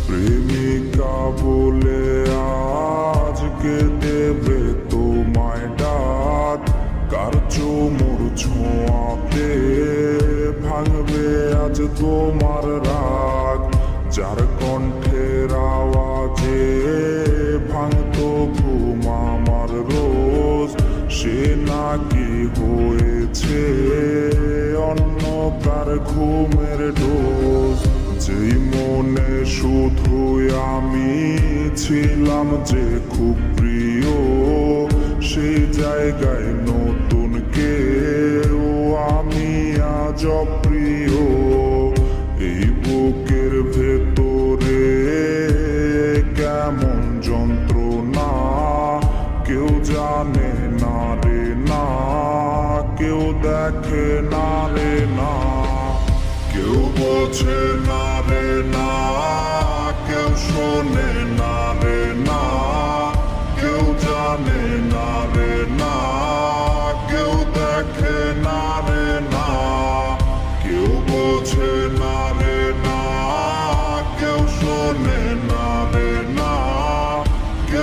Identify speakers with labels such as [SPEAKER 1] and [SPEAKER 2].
[SPEAKER 1] প্রেমিকা বলে আজকে দেবে তোমায় ডাক, কার চোমর ছোঁয়াতে ভাঙবে আজ তোমার রাগ। যার কণ্ঠের আওয়াজে ভাঙতো ঘুম আমার রোজ, সে নাকি হয়েছে অন্য কার ঘুমের ডোজ। যেই মনে শুধুই আমি ছিলাম যে খুব প্রিয়, সেই জায়গায় নতুন কেউ আমি আজ অপ্রিয়। এই বুকের ভেতরে কেমন যন্ত্রণা কেউ জানে না রে না, কেউ দেখে না রে না, কেউ বোঝে না রে না, কেউ শোনে